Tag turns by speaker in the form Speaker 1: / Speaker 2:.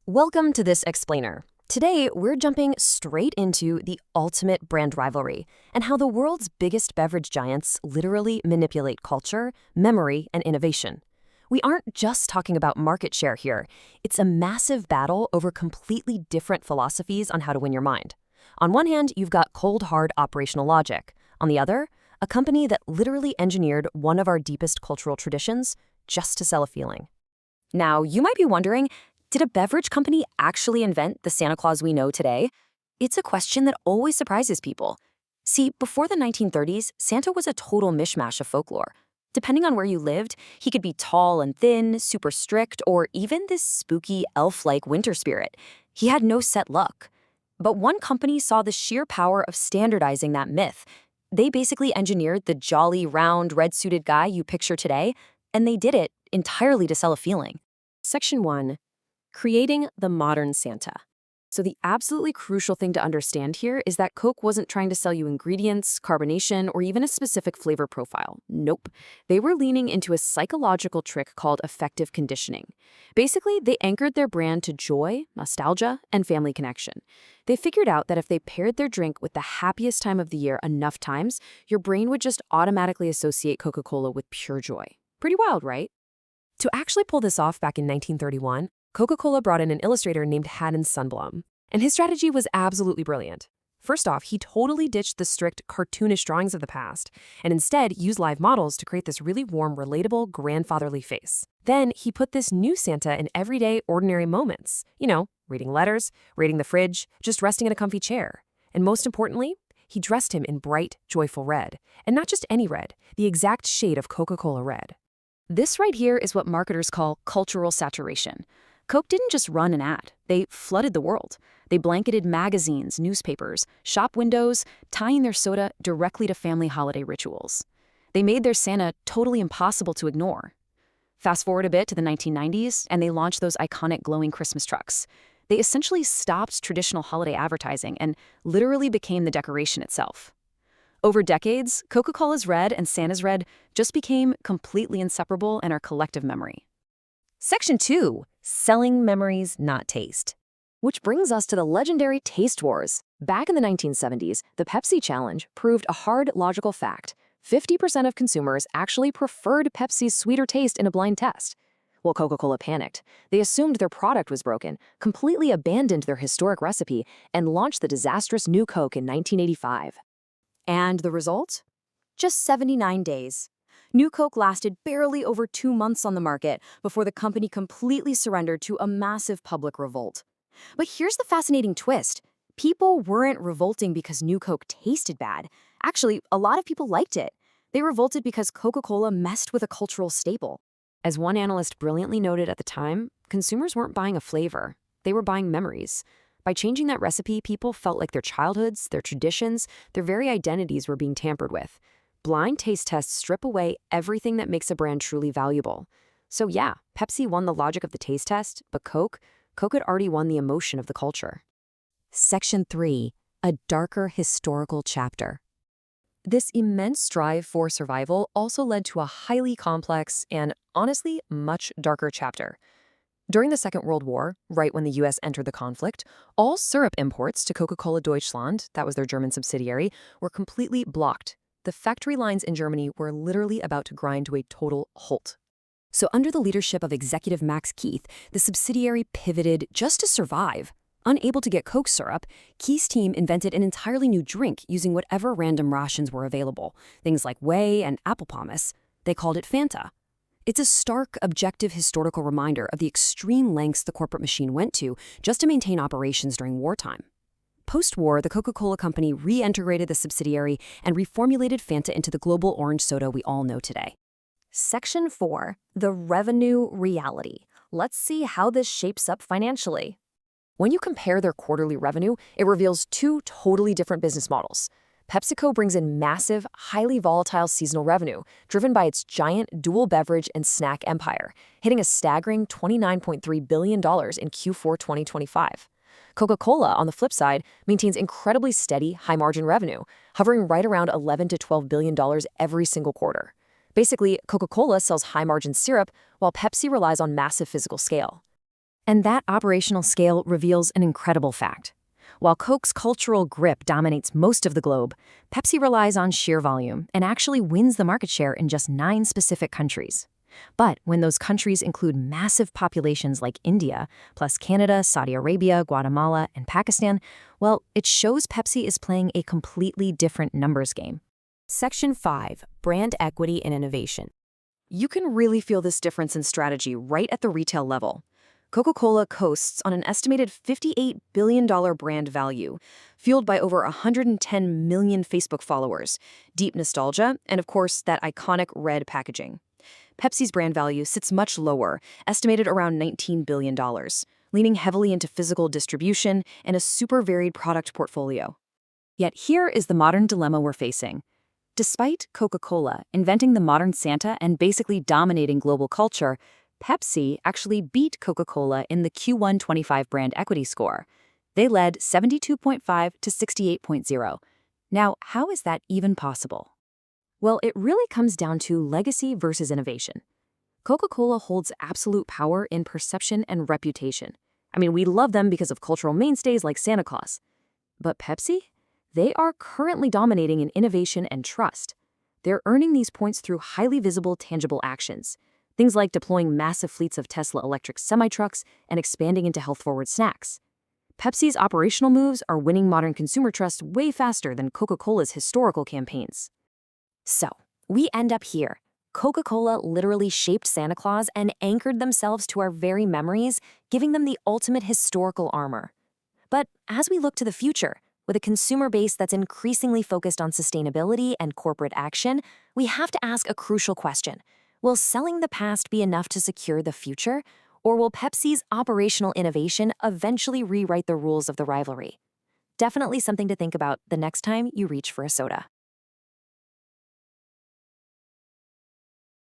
Speaker 1: Welcome to this explainer. Today, we're jumping straight into the ultimate brand rivalry and how the world's biggest beverage giants literally manipulate culture, memory, and innovation. We aren't just talking about market share here. It's a massive battle over completely different philosophies on how to win your mind. On one hand, you've got cold, hard operational logic. On the other, a company that literally engineered one of our deepest cultural traditions just to sell a feeling. Now, you might be wondering, did a beverage company actually invent the Santa Claus we know today? It's a question that always surprises people. See, before the 1930s, Santa was a total mishmash of folklore. Depending on where you lived, he could be tall and thin, super strict, or even this spooky elf-like winter spirit. He had no set look. But one company saw the sheer power of standardizing that myth. They basically engineered the jolly, round, red-suited guy you picture today, and they did it entirely to sell a feeling. Section 1. Creating the modern Santa. So the absolutely crucial thing to understand here is that Coke wasn't trying to sell you ingredients, carbonation, or even a specific flavor profile. Nope. They were leaning into a psychological trick called affective conditioning. Basically, they anchored their brand to joy, nostalgia, and family connection. They figured out that if they paired their drink with the happiest time of the year enough times, your brain would just automatically associate Coca-Cola with pure joy. Pretty wild, right? To actually pull this off back in 1931, Coca-Cola brought in an illustrator named Haddon Sundblom, and his strategy was absolutely brilliant. First off, he totally ditched the strict, cartoonish drawings of the past, and instead used live models to create this really warm, relatable, grandfatherly face. Then, he put this new Santa in everyday, ordinary moments. Reading letters, raiding the fridge, just resting in a comfy chair. And most importantly, he dressed him in bright, joyful red. And not just any red, the exact shade of Coca-Cola red. This right here is what marketers call cultural saturation. Coke didn't just run an ad. They flooded the world. They blanketed magazines, newspapers, shop windows, tying their soda directly to family holiday rituals. They made their Santa totally impossible to ignore. Fast forward a bit to the 1990s, and they launched those iconic glowing Christmas trucks. They essentially stopped traditional holiday advertising and literally became the decoration itself. Over decades, Coca-Cola's red and Santa's red just became completely inseparable in our collective memory. Section 2. Selling memories, not taste. Which brings us to the legendary taste wars. Back in the 1970s, the Pepsi challenge proved a hard logical fact. 50% of consumers actually preferred Pepsi's sweeter taste in a blind test. Well, Coca-Cola panicked. They assumed their product was broken, completely abandoned their historic recipe, and launched the disastrous new Coke in 1985. And the result? Just 79 days. New Coke lasted barely over 2 months on the market before the company completely surrendered to a massive public revolt. But here's the fascinating twist. People weren't revolting because New Coke tasted bad. Actually, a lot of people liked it. They revolted because Coca-Cola messed with a cultural staple. As one analyst brilliantly noted at the time, consumers weren't buying a flavor. They were buying memories. By changing that recipe, people felt like their childhoods, their traditions, their very identities were being tampered with. Blind taste tests strip away everything that makes a brand truly valuable. So yeah, Pepsi won the logic of the taste test, but Coke had already won the emotion of the culture. Section 3. A darker historical chapter. This immense strive for survival also led to a highly complex and, honestly, much darker chapter. During the Second World War, right when the U.S. entered the conflict, all syrup imports to Coca-Cola Deutschland, that was their German subsidiary, were completely blocked. The factory lines in Germany were literally about to grind to a total halt. So under the leadership of executive Max Keith, the subsidiary pivoted just to survive. Unable to get Coke syrup, Keith's team invented an entirely new drink using whatever random rations were available, things like whey and apple pomace. They called it Fanta. It's a stark, objective historical reminder of the extreme lengths the corporate machine went to just to maintain operations during wartime. Post-war, the Coca-Cola Company reintegrated the subsidiary and reformulated Fanta into the global orange soda we all know today. Section 4. The revenue reality. Let's see how this shapes up financially. When you compare their quarterly revenue, it reveals two totally different business models. PepsiCo brings in massive, highly volatile seasonal revenue, driven by its giant dual beverage and snack empire, hitting a staggering $29.3 billion in Q4 2025. Coca-Cola, on the flip side, maintains incredibly steady, high-margin revenue, hovering right around $11 to $12 billion every single quarter. Basically, Coca-Cola sells high-margin syrup, while Pepsi relies on massive physical scale. And that operational scale reveals an incredible fact. While Coke's cultural grip dominates most of the globe, Pepsi relies on sheer volume and actually wins the market share in just 9 specific countries. But when those countries include massive populations like India, plus Canada, Saudi Arabia, Guatemala, and Pakistan, well, it shows Pepsi is playing a completely different numbers game.
Speaker 2: Section 5. Brand Equity and Innovation.
Speaker 1: You can really feel this difference in strategy right at the retail level. Coca-Cola coasts on an estimated $58 billion brand value, fueled by over 110 million Facebook followers, deep nostalgia, and of course, that iconic red packaging. Pepsi's brand value sits much lower, estimated around $19 billion, leaning heavily into physical distribution and a super varied product portfolio. Yet here is the modern dilemma we're facing. Despite Coca-Cola inventing the modern Santa and basically dominating global culture, Pepsi actually beat Coca-Cola in the Q1 25 brand equity score. They led 72.5 to 68.0. Now, how is that even possible? Well, it really comes down to legacy versus innovation. Coca-Cola holds absolute power in perception and reputation. I mean, we love them because of cultural mainstays like Santa Claus. But Pepsi? They are currently dominating in innovation and trust. They're earning these points through highly visible, tangible actions. Things like deploying massive fleets of Tesla electric semi-trucks and expanding into health-forward snacks. Pepsi's operational moves are winning modern consumer trust way faster than Coca-Cola's historical campaigns. So, we end up here. Coca-Cola literally shaped Santa Claus and anchored themselves to our very memories, giving them the ultimate historical armor. But as we look to the future, with a consumer base that's increasingly focused on sustainability and corporate action, we have to ask a crucial question. Will selling the past be enough to secure the future, or will Pepsi's operational innovation eventually rewrite the rules of the rivalry? Definitely something to think about the next time you reach for a soda.